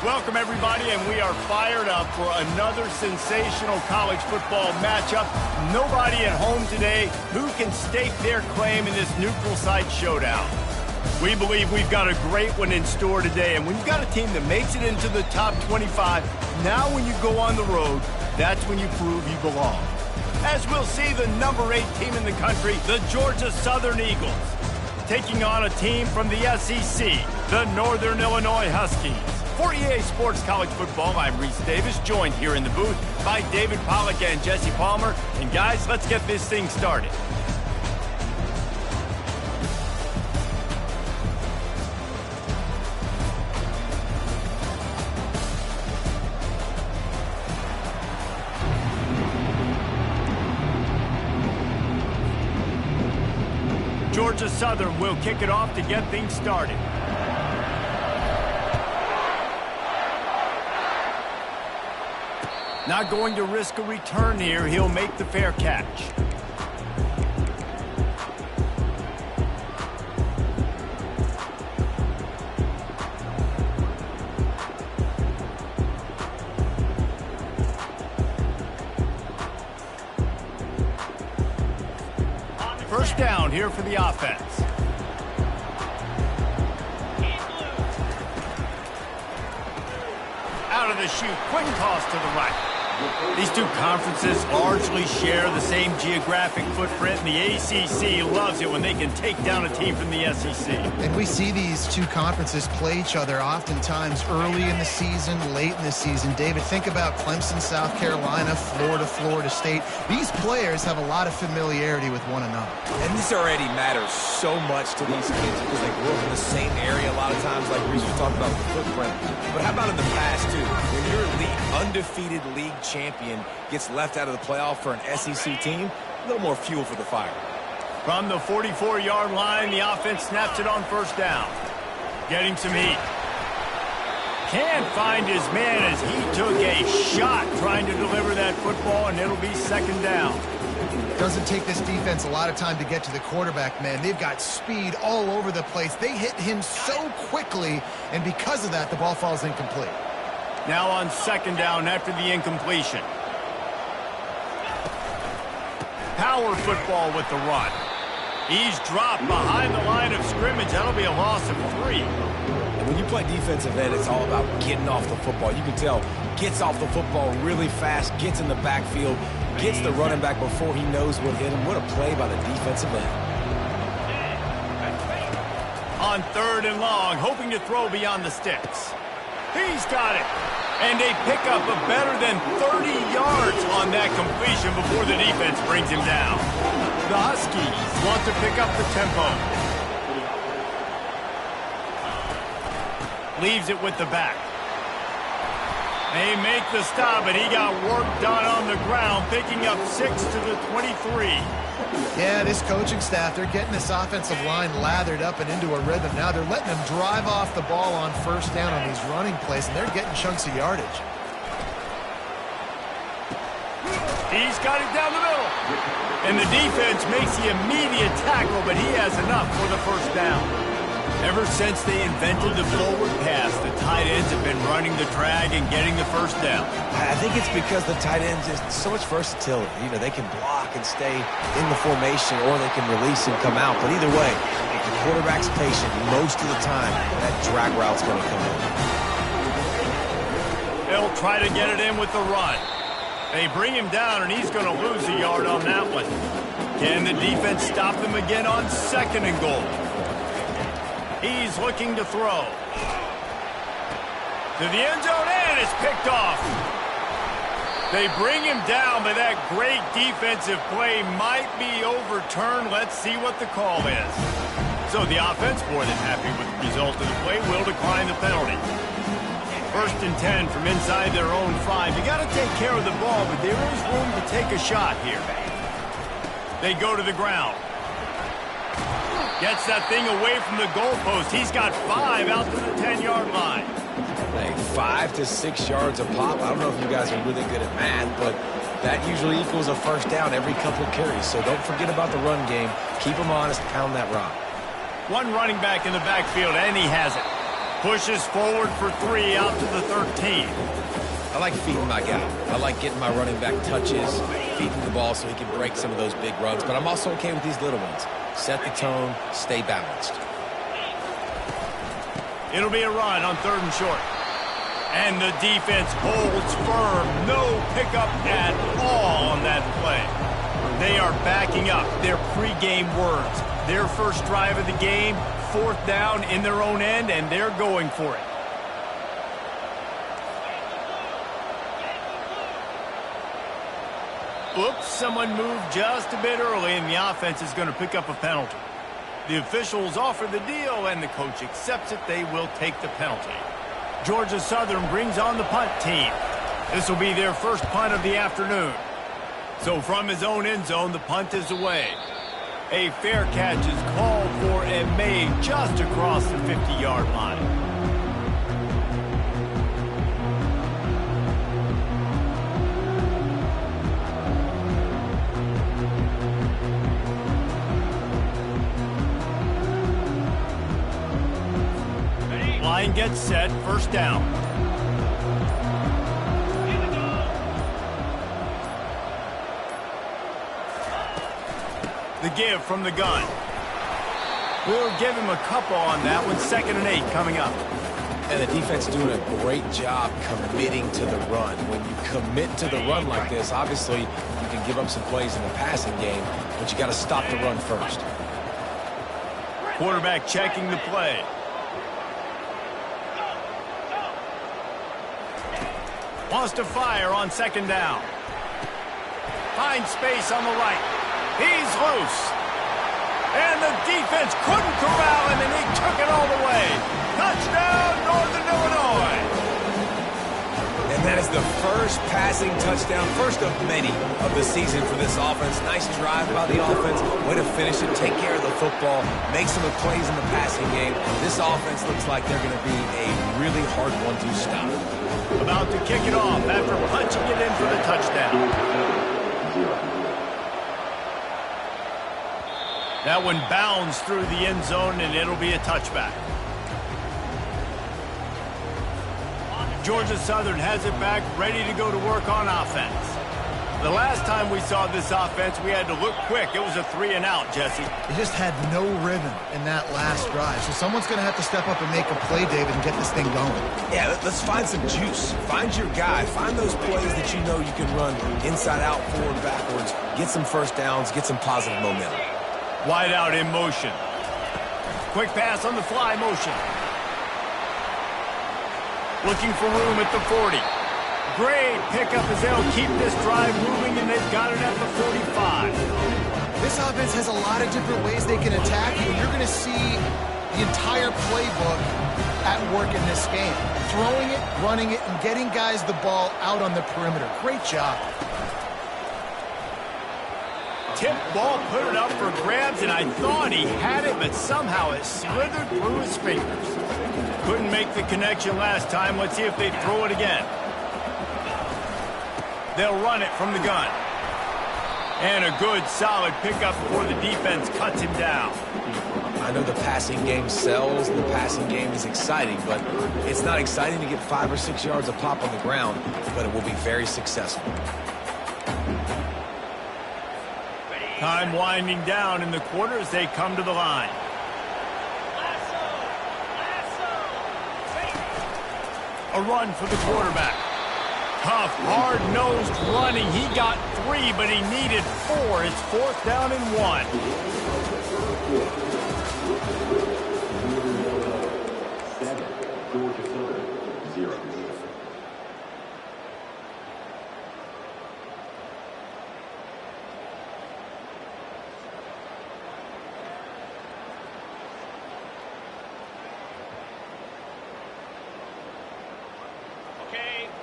Welcome, everybody, and we are fired up for another sensational college football matchup. Nobody at home today who can stake their claim in this neutral site showdown. We believe we've got a great one in store today, and when you've got a team that makes it into the top 25, now when you go on the road, that's when you prove you belong. As we'll see, the number 8 team in the country, the Georgia Southern Eagles, taking on a team from the SEC, the Northern Illinois Huskies. For EA Sports College Football, I'm Reese Davis, joined here in the booth by David Pollack and Jesse Palmer. And guys, let's get this thing started. Georgia Southern will kick it off to get things started. Not going to risk a return here. He'll make the fair catch. First down here for the offense. Out of the chute, quick toss to the right. These two conferences largely share the same geographic footprint, and the ACC loves it when they can take down a team from the SEC. And we see these two conferences play each other oftentimes early in the season, late in the season. David, think about Clemson, South Carolina, Florida, Florida State. These players have a lot of familiarity with one another. And this already matters so much to these kids because they grew up in the same area a lot of times, like Reese was talking about the footprint. But how about in the past, too? When your undefeated league champion gets left out of the playoff for an SEC team, a little more fuel for the fire. From the 44-yard line, the offense snaps it on first down. Getting some heat. Can't find his man as he took a shot trying to deliver that football, and it'll be second down. Doesn't take this defense a lot of time to get to the quarterback, man. They've got speed all over the place. They hit him so quickly, and because of that, the ball falls incomplete. Now on second down after the incompletion. Power football with the run. He's dropped behind the line of scrimmage. That'll be a loss of 3. And when you play defensive end, it's all about getting off the football. You can tell, gets off the football really fast, gets in the backfield, gets the running back before he knows what hit him. What a play by the defensive end. On third and long, hoping to throw beyond the sticks. He's got it. And a pickup of better than 30 yards on that completion before the defense brings him down. The Huskies want to pick up the tempo. Leaves it with the back. They make the stop, and he got work done on the ground, picking up 6 to the 23. Yeah, this coaching staff, they're getting this offensive line lathered up and into a rhythm. Now they're letting them drive off the ball on first down on these running plays, and they're getting chunks of yardage. He's got it down the middle. And the defense makes the immediate tackle, but he has enough for the first down. Ever since they invented the forward pass, the tight ends have been running the drag and getting the first down. I think it's because the tight ends is so much versatility. You know, they can block and stay in the formation, or they can release and come out. But either way, if the quarterback's patient, most of the time, that drag route's going to come in. They'll try to get it in with the run. They bring him down, and he's going to lose a yard on that one. Can the defense stop them again on second and goal? He's looking to throw. To the end zone, and it's picked off. They bring him down, but that great defensive play might be overturned. Let's see what the call is. So the offense, more than happy with the result of the play, will decline the penalty. First and 10 from inside their own 5. You got to take care of the ball, but there is room to take a shot here. They go to the ground. Gets that thing away from the goalpost. He's got 5 out to the 10-yard line. Hey, 5 to 6 yards a pop. I don't know if you guys are really good at math, but that usually equals a first down every couple of carries. So don't forget about the run game. Keep them honest, pound that rock. One running back in the backfield, and he has it. Pushes forward for 3 out to the 13. I like feeding my guy. I like getting my running back touches, feeding the ball so he can break some of those big runs. But I'm also okay with these little ones. Set the tone, stay balanced. It'll be a run on 3rd and short. And the defense holds firm. No pickup at all on that play. They are backing up their pregame words. Their first drive of the game, 4th down in their own end, and they're going for it. Oops, someone moved just a bit early, and the offense is going to pick up a penalty. The officials offer the deal, and the coach accepts it. They will take the penalty. Georgia Southern brings on the punt team. This will be their first punt of the afternoon. So from his own end zone, the punt is away. A fair catch is called for and made just across the 50-yard line. Line gets set, 1st down. The give from the gun. We'll give him a couple on that one. 2nd and 8 coming up. And the defense doing a great job committing to the run. When you commit to the run like this, obviously you can give up some plays in the passing game, but you got to stop the run first. Quarterback checking the play. Wants to fire on 2nd down. Finds space on the right. He's loose. And the defense couldn't corral him, and he took it all the way. Touchdown, Northern Illinois. And that is the first passing touchdown, first of many of the season for this offense. Nice drive by the offense. Way to finish it, take care of the football, make some plays in the passing game. This offense looks like they're going to be a really hard one to stop. About to kick it off after punching it in for the touchdown. That one bounds through the end zone, and it'll be a touchback. Georgia Southern has it back, ready to go to work on offense. The last time we saw this offense, we had to look quick. It was a 3-and-out, Jesse. They just had no rhythm in that last drive. So someone's going to have to step up and make a play, David, and get this thing going. Yeah, let's find some juice. Find your guy. Find those plays that you know you can run inside out, forward, backwards. Get some first downs. Get some positive momentum. Wide out in motion. Quick pass on the fly motion. Looking for room at the 40. Great pickup as they'll keep this drive moving, and they've got it at the 45. This offense has a lot of different ways they can attack you. You're going to see the entire playbook at work in this game. Throwing it, running it, and getting guys the ball out on the perimeter. Great job. Tip ball, put it up for grabs, and I thought he had it, but somehow it slithered through his fingers. Couldn't make the connection last time. Let's see if they throw it again. They'll run it from the gun. And a good, solid pickup before the defense cuts him down. I know the passing game sells, the passing game is exciting, but it's not exciting to get 5 or 6 yards of pop on the ground, but it will be very successful. Time winding down in the quarter as they come to the line. A run for the quarterback. Tough, hard-nosed running. He got 3, but he needed 4. It's 4th down and 1. Georgia Southern, 0.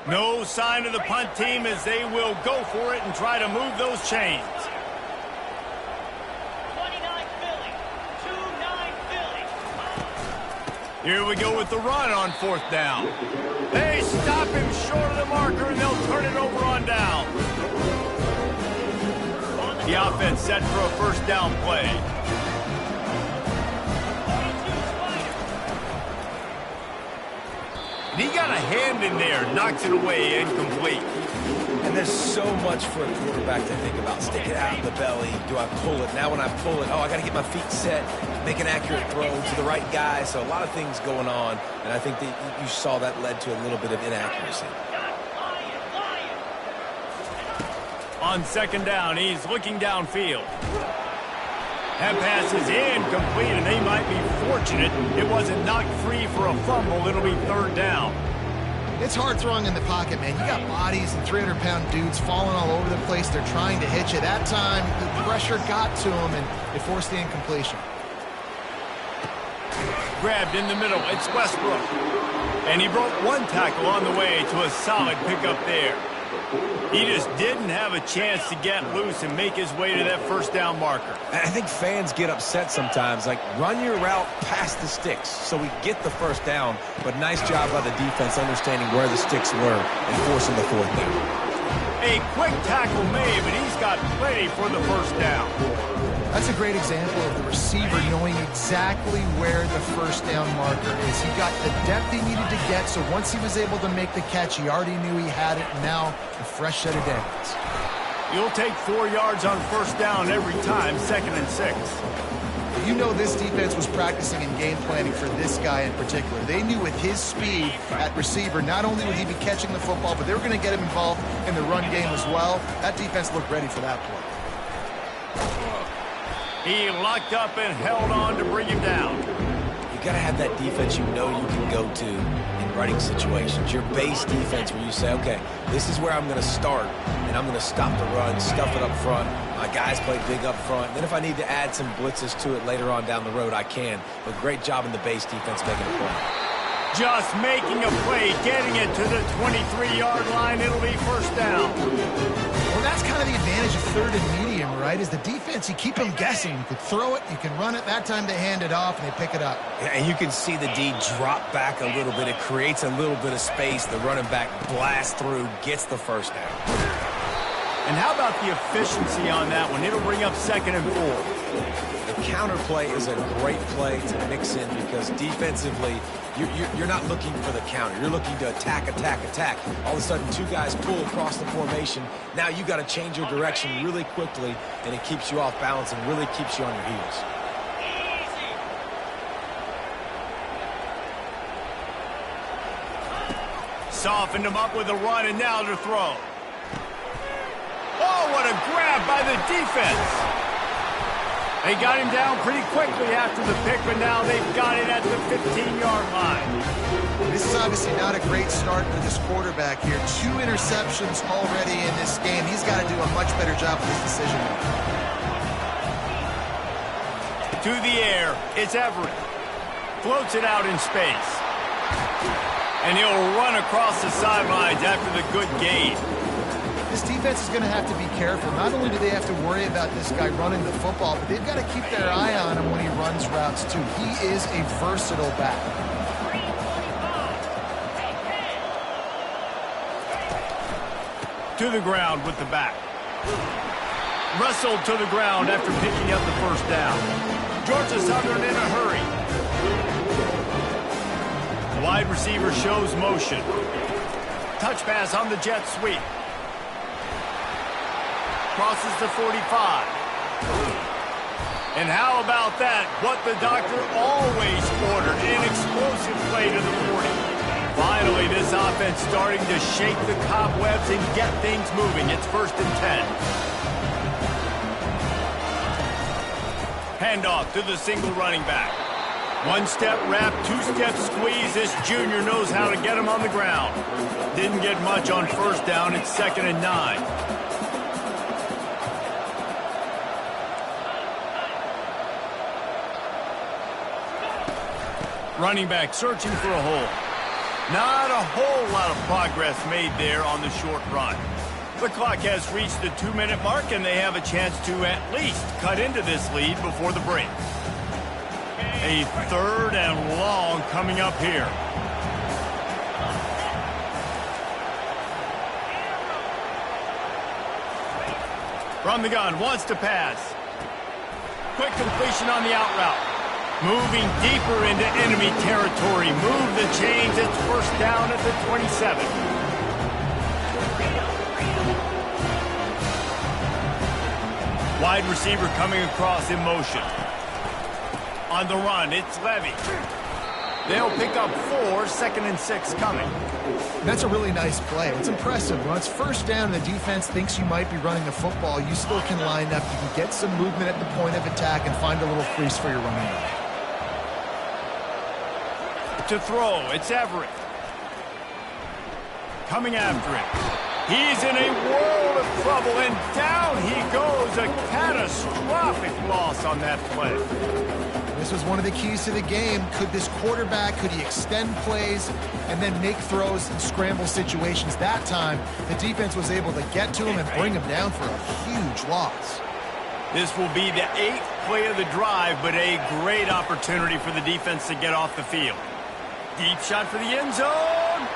No sign of the punt team as they will go for it and try to move those chains. 29 Philly, 2-9 Philly. Here we go with the run on 4th down. They stop him short of the marker, and they'll turn it over on down. The offense set for a 1st down play. And he got a hand in there, knocks it away, incomplete. And there's so much for a quarterback to think about. Stick it out in the belly. Do I pull it? Now when I pull it, I got to get my feet set, make an accurate throw to the right guy. So a lot of things going on, and I think that you saw that led to a little bit of inaccuracy. On second down, he's looking downfield. That pass is incomplete, and they might be fortunate it wasn't knocked free for a fumble. It'll be third down. It's hard throwing in the pocket, man. You got bodies and 300-pound dudes falling all over the place. They're trying to hit you. That time, the pressure got to him, and it forced the incompletion. Grabbed in the middle. It's Westbrook. And he broke one tackle on the way to a solid pickup there. He just didn't have a chance to get loose and make his way to that first down marker. I think fans get upset sometimes, like run your route past the sticks so we get the first down, but nice job by the defense understanding where the sticks were and forcing the fourth down. A quick tackle made, but he's got plenty for the first down. That's a great example of the receiver knowing exactly where the first down marker is. He got the depth he needed to get, so once he was able to make the catch, he already knew he had it. Now, a fresh set of downs. You'll take 4 yards on first down every time, 2nd and 6. You know this defense was practicing and game planning for this guy in particular. They knew with his speed at receiver, not only would he be catching the football, but they were going to get him involved in the run game as well. That defense looked ready for that play. He locked up and held on to bring him down. You got to have that defense you know you can go to in running situations. Your base defense where you say, okay, this is where I'm going to start, and I'm going to stop the run, stuff it up front. My guys play big up front. Then if I need to add some blitzes to it later on down the road, I can. But great job in the base defense making a play. Just making a play, getting it to the 23-yard line. It'll be first down. Well, that's kind of the advantage of third and medium, right? Is the defense, you keep them guessing. You can throw it, you can run it. That time they hand it off, and they pick it up. Yeah, and you can see the D drop back a little bit. It creates a little bit of space. The running back blasts through, gets the first down. And how about the efficiency on that one? It'll bring up 2nd and 4. The counter play is a great play to mix in because defensively, you're not looking for the counter. You're looking to attack, attack, attack. All of a sudden, 2 guys pull across the formation. Now you got to change your direction really quickly, and it keeps you off balance and really keeps you on your heels. Softened him up with a run, and now to throw. Oh, what a grab by the defense. They got him down pretty quickly after the pick, but now they've got it at the 15-yard line. This is obviously not a great start for this quarterback here. 2 interceptions already in this game. He's got to do a much better job with his decision making. To the air, it's Everett. Floats it out in space. And he'll run across the sidelines after the good gain. This defense is going to have to be careful. Not only do they have to worry about this guy running the football, but they've got to keep their eye on him when he runs routes, too. He is a versatile back. To the ground with the back. Wrestled to the ground after picking up the first down. Georgia Southern in a hurry. The wide receiver shows motion. Touch pass on the jet sweep. Crosses the 45. And how about that? What the doctor always ordered, an explosive play to the 40. Finally, this offense starting to shake the cobwebs and get things moving. It's 1st and 10. Handoff to the single running back. 1-step wrap, 2-step squeeze. This junior knows how to get him on the ground. Didn't get much on first down. It's 2nd and 9. Running back searching for a hole. Not a whole lot of progress made there on the short run. The clock has reached the 2-minute mark, and they have a chance to at least cut into this lead before the break. A 3rd and long coming up here. From the gun, wants to pass. Quick completion on the out route. Moving deeper into enemy territory. Move the chains. It's first down at the 27. Wide receiver coming across in motion. On the run, it's Levy. They'll pick up 4, 2nd and 6 coming. That's a really nice play. It's impressive. When it's first down and the defense thinks you might be running the football, you still can line up. You can get some movement at the point of attack and find a little crease for your running back. To throw, it's Everett. Coming after him. He's in a world of trouble, and down he goes. A catastrophic loss on that play. This was one of the keys to the game. Could this quarterback, could he extend plays and then make throws in scramble situations? That time, the defense was able to get to him and bring him down for a huge loss. This will be the 8th play of the drive, but a great opportunity for the defense to get off the field. Deep shot for the end zone.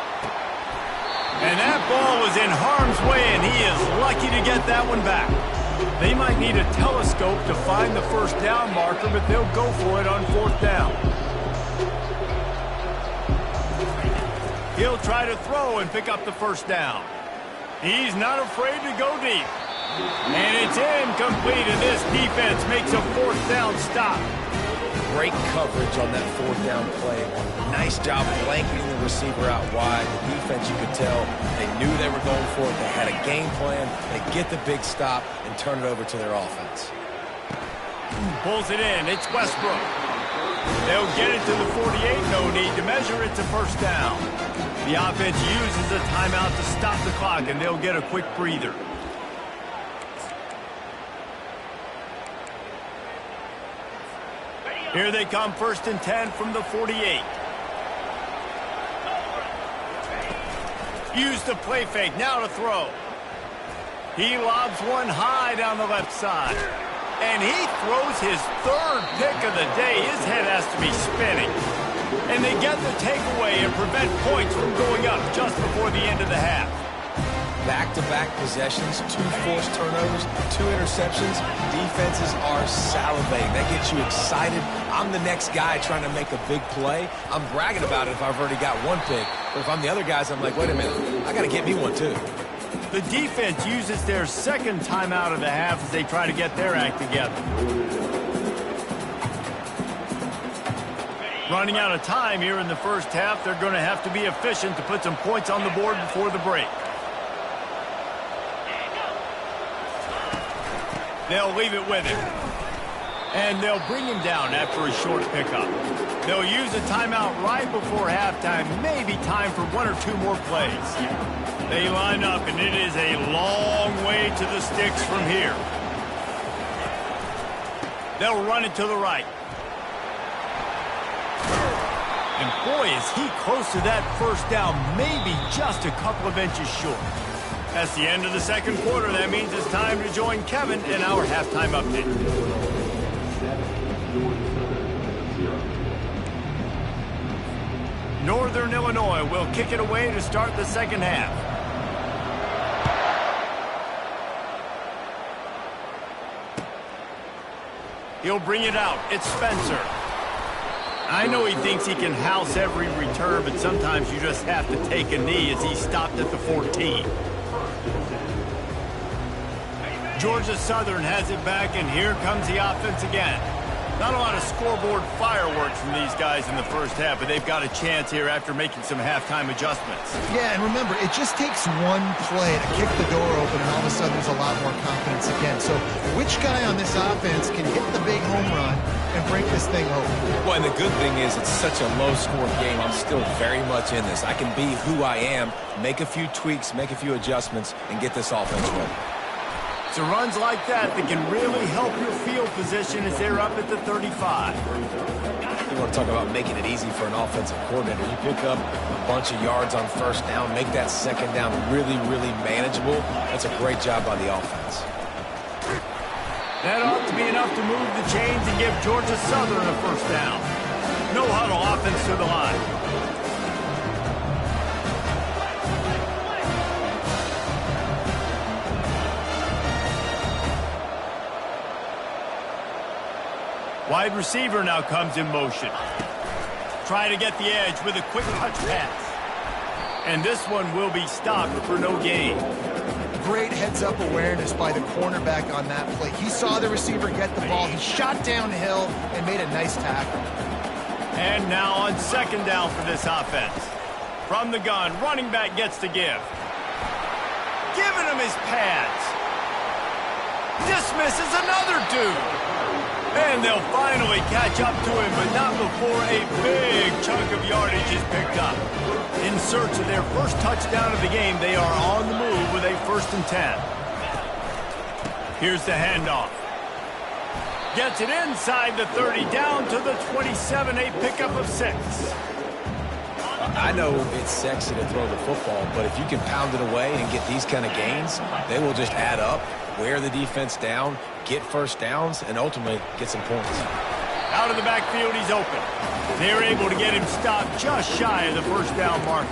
And that ball was in harm's way, and he is lucky to get that one back. They might need a telescope to find the first down marker, but they'll go for it on 4th down. He'll try to throw and pick up the first down. He's not afraid to go deep. And it's incomplete, and this defense makes a 4th down stop. Great coverage on that 4th down play. Nice job blanketing the receiver out wide. The defense, you could tell, they knew they were going for it. They had a game plan. They get the big stop and turn it over to their offense. Pulls it in. It's Westbrook. They'll get it to the 48. No need to measure. It's a first down. The offense uses a timeout to stop the clock, and they'll get a quick breather. Here they come, 1st and 10 from the 48. Use the play fake, now to throw. He lobs one high down the left side. And he throws his 3rd pick of the day. His head has to be spinning. And they get the takeaway and prevent points from going up just before the end of the half. Back-to-back possessions, 2 forced turnovers, 2 interceptions. Defenses are salivating. That gets you excited. I'm the next guy trying to make a big play. I'm bragging about it if I've already got 1 pick. But if I'm the other guys, I'm like, wait a minute, I got to get me 1 too. The defense uses their 2nd timeout of the half as they try to get their act together. Running out of time here in the first half, they're going to have to be efficient to put some points on the board before the break. They'll leave it with him. And they'll bring him down after a short pickup. They'll use a timeout right before halftime, maybe time for 1 or 2 more plays. They line up, and it is a long way to the sticks from here. They'll run it to the right. And boy, is he close to that first down, maybe just a couple of inches short. That's the end of the 2nd quarter. That means it's time to join Kevin in our halftime update. Northern Illinois will kick it away to start the 2nd half. He'll bring it out. It's Spencer. I know he thinks he can house every return, but sometimes you just have to take a knee as he stopped at the 14. Georgia Southern has it back, and here comes the offense again. Not a lot of scoreboard fireworks from these guys in the first half, but they've got a chance here after making some halftime adjustments. Yeah, and remember, it just takes 1 play to kick the door open, and all of a sudden there's a lot more confidence again. So which guy on this offense can hit the big home run and break this thing open? Well, and the good thing is it's such a low-scored game. I'm still very much in this. I can be who I am, make a few tweaks, make a few adjustments, and get this offense ready. It's runs like that can really help your field position as they're up at the 35. You want to talk about making it easy for an offensive coordinator. You pick up a bunch of yards on first down, make that 2nd down really, really manageable. That's a great job by the offense. That ought to be enough to move the chains and give Georgia Southern a first down. No huddle offense to the line. wide receiver now comes in motion. Try to get the edge with a quick touch pass. And this one will be stopped for no gain. Great heads-up awareness by the cornerback on that play. He saw the receiver get the ball. He shot downhill and made a nice tackle. And now on second down for this offense. From the gun, running back gets to give. Giving him his pads. Dismisses another dude. And they'll finally catch up to him, but not before a big chunk of yardage is picked up. In search of their first touchdown of the game, they are on the move with a 1st and 10. Here's the handoff. Gets it inside the 30, down to the 27, a pickup of 6. I know it's sexy to throw the football, but if you can pound it away and get these kind of gains, they will just add up, wear the defense down, get first downs, and ultimately get some points. Out of the backfield, he's open. They're able to get him stopped just shy of the 1st down marker.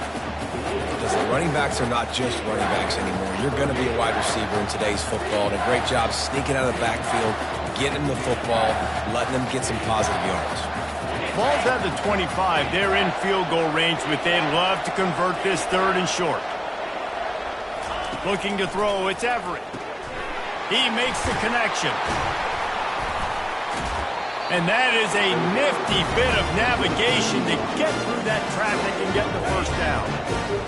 Because the running backs are not just running backs anymore. You're going to be a wide receiver in today's football, and a great job sneaking out of the backfield, getting them the football, letting them get some positive yards. Ball's at the 25. They're in field goal range, but they'd love to convert this 3rd and short. Looking to throw, it's Everett. He makes the connection. And that is a nifty bit of navigation to get through that traffic and get the 1st down.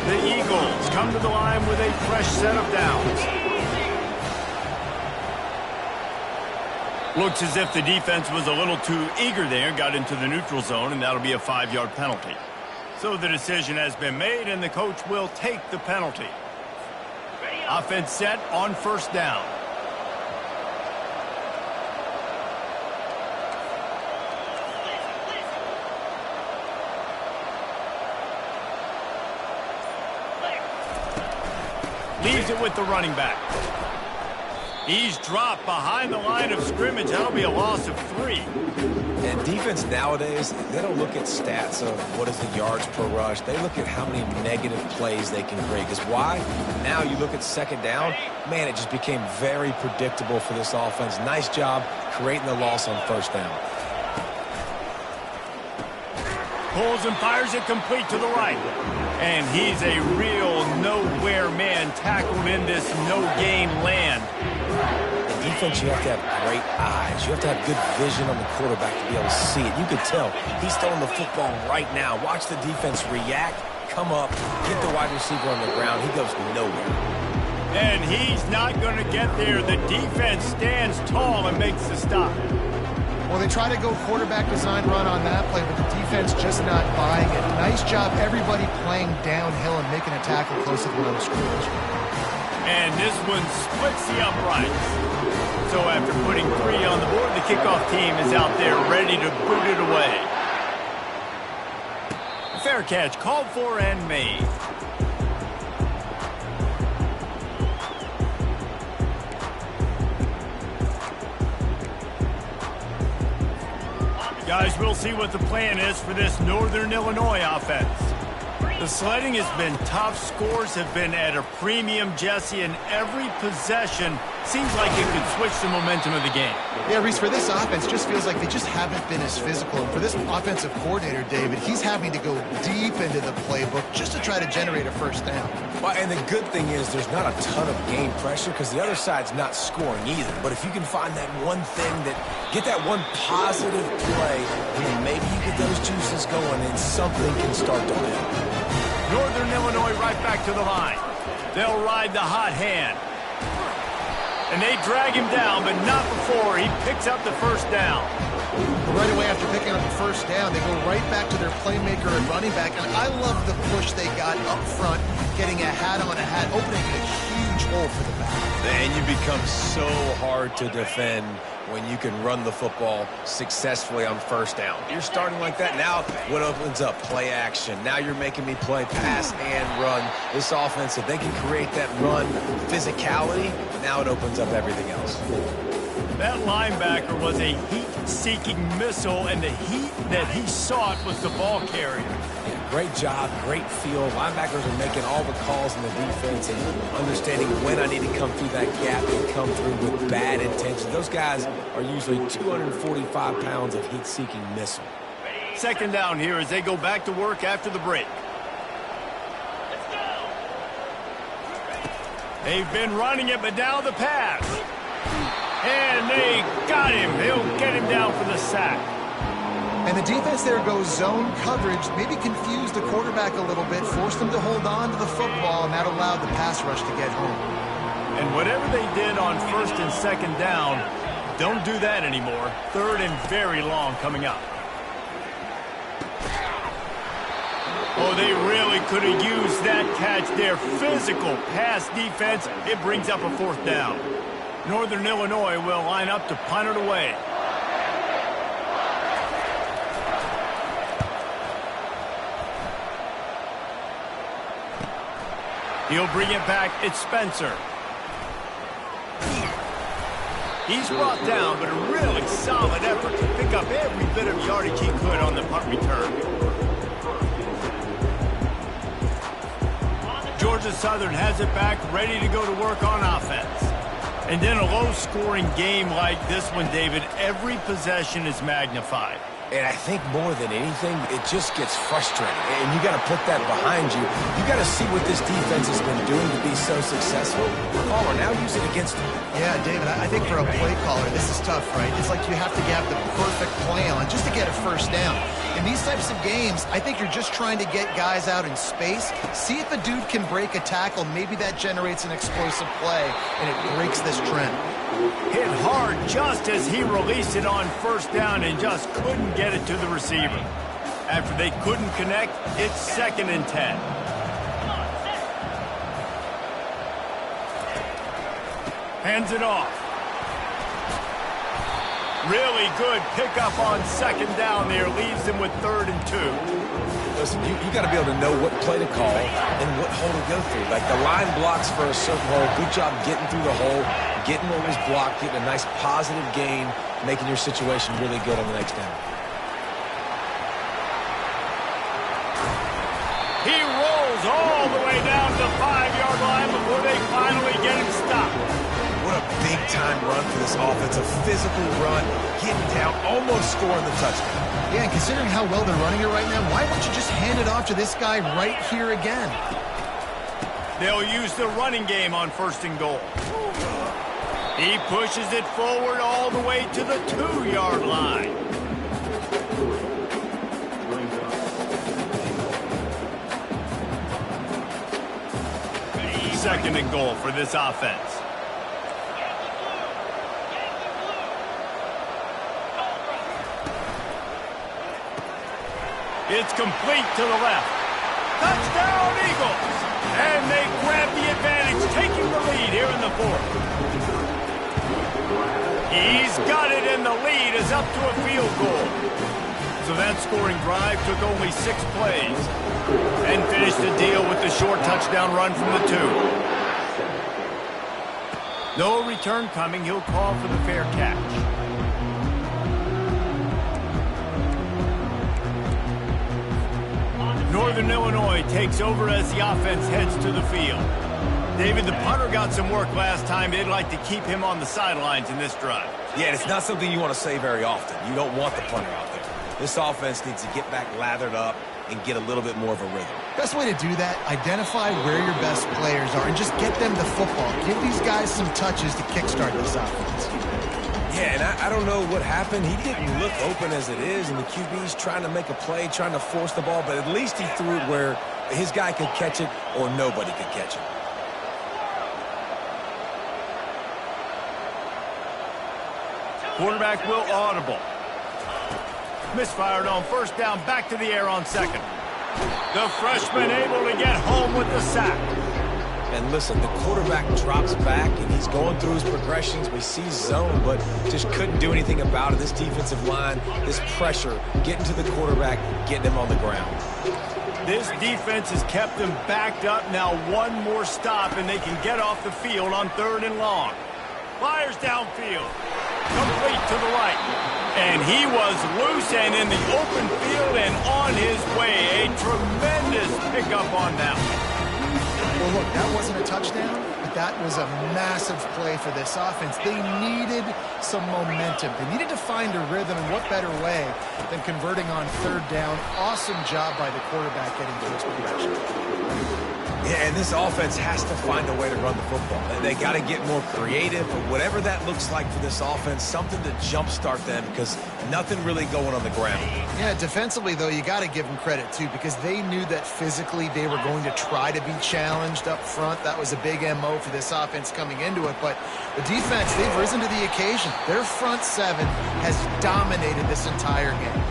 The Eagles come to the line with a fresh set of downs. Looks as if the defense was a little too eager there, got into the neutral zone, and that'll be a 5-yard penalty. So the decision has been made, and the coach will take the penalty. Offense set on 1st down. Leaves it with the running back. He's dropped behind the line of scrimmage. That'll be a loss of 3. And defense nowadays, they don't look at stats of what is the yards per rush. They look at how many negative plays they can create. Because why? Now you look at 2nd down, man, it just became very predictable for this offense. Nice job creating the loss on 1st down. Pulls and fires it complete to the right. And he's a real nowhere man tackled in this no-gain land. In defense, you have to have great eyes. You have to have good vision on the quarterback to be able to see it. You could tell he's throwing the football right now. Watch the defense react, come up, get the wide receiver on the ground. He goes nowhere. And he's not going to get there. The defense stands tall and makes the stop. Well, they try to go quarterback design run on that play, but the defense just not buying it. Nice job, everybody playing downhill and making a tackle close to the line of scrimmage. And this one splits the uprights. So after putting 3 on the board, the kickoff team is out there ready to boot it away. Fair catch called for and made. Guys, we'll see what the plan is for this Northern Illinois offense. The sledding has been tough. Scores have been at a premium, Jesse, and every possession seems like it could switch the momentum of the game. Yeah, Reese, for this offense, just feels like they just haven't been as physical. And for this offensive coordinator, David, he's having to go deep into the playbook just to try to generate a 1st down. Well, and the good thing is there's not a ton of game pressure because the other side's not scoring either. But if you can find that one thing get that one positive play, and then maybe you get those juices going and something can start to win. Northern Illinois right back to the line. They'll ride the hot hand. And they drag him down, but not before he picks up the 1st down. Right away after picking up the 1st down, they go right back to their playmaker and running back. And I love the push they got up front, getting a hat on a hat, opening a huge hole for the back. And you become so hard to defend when you can run the football successfully on 1st down. You're starting like that. Now what opens up? Play action. Now you're making me play pass and run. This offense, if they can create that run physicality, now it opens up everything else. That linebacker was a heat-seeking missile, and the heat that he sought was the ball carrier. great job, great feel. Linebackers are making all the calls in the defense and understanding when I need to come through that gap and come through with bad intentions. Those guys are usually 245 pounds of heat-seeking missile. Second down here as they go back to work after the break. Let's go. They've been running it, but now the pass. And they got him. He'll get him down for the sack. And the defense there goes zone coverage, maybe confused the quarterback a little bit, forced him to hold on to the football, and that allowed the pass rush to get home. And whatever they did on first and second down, don't do that anymore. Third and very long coming up. Oh, they really could have used that catch there. Physical pass defense. It brings up a fourth down. Northern Illinois will line up to punt it away. He'll bring it back. It's Spencer. He's brought down, but a really solid effort to pick up every bit of yardage he could on the punt return. Georgia Southern has it back, ready to go to work on offense. And then a low-scoring game like this one, David, every possession is magnified. And I think more than anything, it just gets frustrating. And you got to put that behind you. You got to see what this defense has been doing to be so successful. Caller, now use it against them. Yeah, David, I think for a play caller, this is tough, right? It's like you have to have the perfect play on just to get a first down. In these types of games, I think you're just trying to get guys out in space, see if a dude can break a tackle. Maybe that generates an explosive play, and it breaks this trend. Hit hard just as he released it on first down and just couldn't get it to the receiver. After they couldn't connect, it's 2nd and 10. Hands it off. Really good pickup on 2nd down there. Leaves them with 3rd and 2. Listen, you got to be able to know what play to call and what hole to go through. Like the line blocks for a certain hole. Good job getting through the hole, getting what was blocked, getting a nice positive gain, making your situation really good on the next down. He rolls all the way down to the 5-yard line before they finally get him stopped. What a big-time run for this offense. A physical run, getting down, almost scoring the touchdown. Yeah, and considering how well they're running it right now, why won't you just hand it off to this guy right here again? They'll use the running game on 1st and goal. He pushes it forward all the way to the 2-yard line. Second and goal for this offense. It's complete to the left. Touchdown, Eagles! And they grab the advantage, taking the lead here in the 4th. He's got it, and the lead is up to a field goal. So that scoring drive took only 6 plays and finished the deal with the short touchdown run from the 2. No return coming. He'll call for the fair catch. Northern Illinois takes over as the offense heads to the field. David, the punter got some work last time. They'd like to keep him on the sidelines in this drive. Yeah, it's not something you want to say very often. You don't want the punter out there. This offense needs to get back lathered up and get a little bit more of a rhythm. Best way to do that, identify where your best players are and just get them the football. Give these guys some touches to kickstart this offense. Yeah, and I don't know what happened. He didn't look open as it is, and the QB's trying to make a play, trying to force the ball, but at least he threw it where his guy could catch it or nobody could catch it. Quarterback will audible. Misfired on 1st down, back to the air on 2nd. The freshman able to get home with the sack. And listen, the quarterback drops back, and he's going through his progressions. We see zone, but just couldn't do anything about it. This defensive line, this pressure, getting to the quarterback, getting him on the ground. This defense has kept them backed up. Now one more stop, and they can get off the field on 3rd and long. Fires downfield. complete to the right. And he was loose and in the open field and on his way. A tremendous pickup on that one. Well, look, that wasn't a touchdown, but that was a massive play for this offense. They needed some momentum. They needed to find a rhythm, and what better way than converting on third down. Awesome job by the quarterback getting to his progression. Yeah, and this offense has to find a way to run the football. They got to get more creative, but whatever that looks like for this offense, something to jumpstart them because nothing really going on the ground. Yeah, defensively, though, you got to give them credit, too, because they knew that physically they were going to try to be challenged up front. That was a big MO for this offense coming into it, but the defense, they've risen to the occasion. Their front seven has dominated this entire game.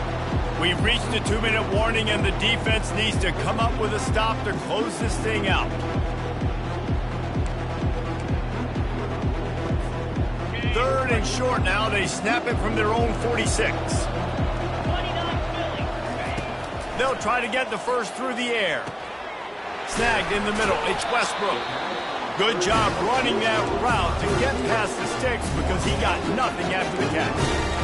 We've reached the 2-minute warning, and the defense needs to come up with a stop to close this thing out. Third and short now. They snap it from their own 46. They'll try to get the first through the air. Snagged in the middle. It's Westbrook. Good job running that route to get past the sticks because he got nothing after the catch.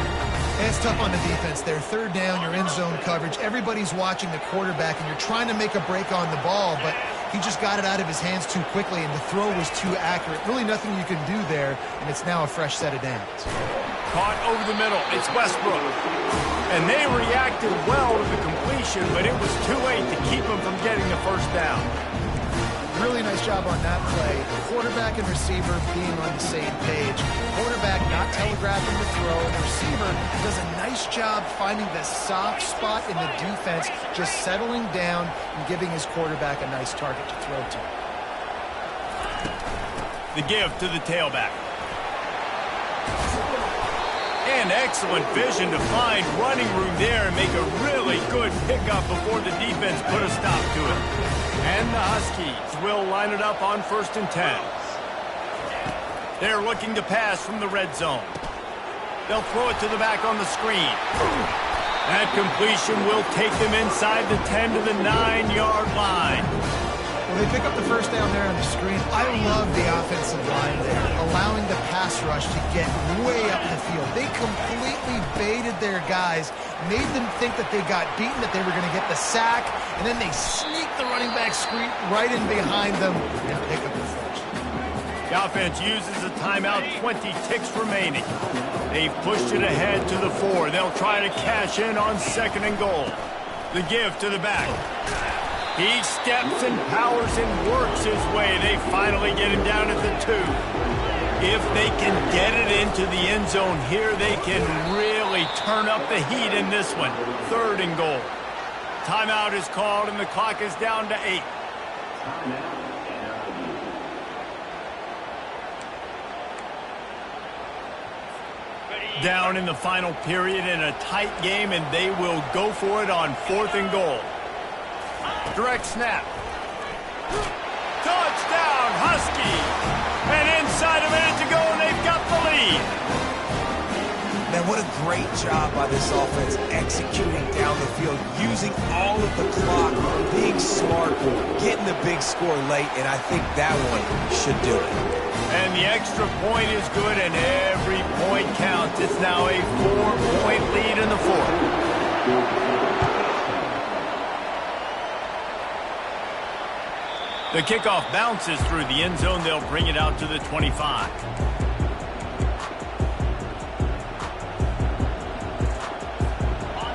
And it's tough on the defense there. Third down, you're in zone coverage. Everybody's watching the quarterback, and you're trying to make a break on the ball, but he just got it out of his hands too quickly, and the throw was too accurate. Really nothing you can do there, and it's now a fresh set of downs. Caught over the middle. It's Westbrook. And they reacted well to the completion, but it was too late to keep them from getting the first down. Really nice job on that play. Quarterback and receiver being on the same page. Quarterback not telegraphing the throw, and the receiver does a nice job finding the soft spot in the defense, just settling down and giving his quarterback a nice target to throw to. The give to the tailback. And excellent vision to find running room there and make a really good pickup before the defense put a stop to it. And the Huskies will line it up on 1st and 10. They're looking to pass from the red zone. They'll throw it to the back on the screen. That completion will take them inside the 10 to the 9-yard line. Well, they pick up the first down there on the screen. I love the offensive line there, allowing the pass rush to get way up the field. They completely baited their guys, made them think that they got beaten, that they were going to get the sack, and then they sneaked the running back screen right in behind them and pick up the first. The offense uses a timeout, 20 ticks remaining. They've pushed it ahead to the 4. They'll try to cash in on 2nd and goal. The give to the back. He steps and powers and works his way. They finally get him down at the 2. If they can get it into the end zone here, they can really turn up the heat in this one. 3rd and goal. Timeout is called, and the clock is down to 8. Down in the final period in a tight game, and they will go for it on 4th and goal. Direct snap. Touchdown, Huskies! And inside a minute to go, and they've got the lead. Man, what a great job by this offense executing down the field, using all of the clock, being smart, getting the big score late, and I think that one should do it. And the extra point is good, and every point counts. It's now a 4-point lead in the 4th. The kickoff bounces through the end zone. They'll bring it out to the 25.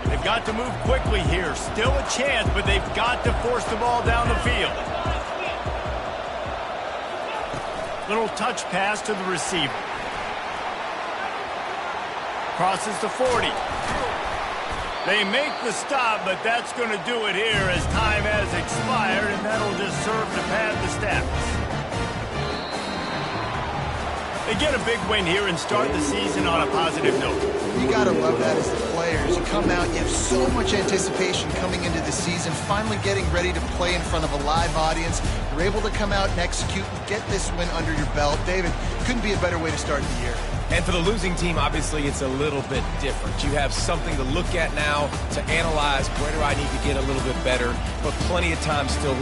They've got to move quickly here. Still a chance, but they've got to force the ball down the field. Little touch pass to the receiver. Crosses the 40. They make the stop, but that's going to do it here as time has expired, and that'll just serve to pad the stats. They get a big win here and start the season on a positive note. You got to love that as the players. You come out, you have so much anticipation coming into the season, finally getting ready to play in front of a live audience. You're able to come out and execute and get this win under your belt. David, couldn't be a better way to start the year. And for the losing team, obviously, it's a little bit different. You have something to look at now, to analyze where do I need to get a little bit better, but plenty of time still left.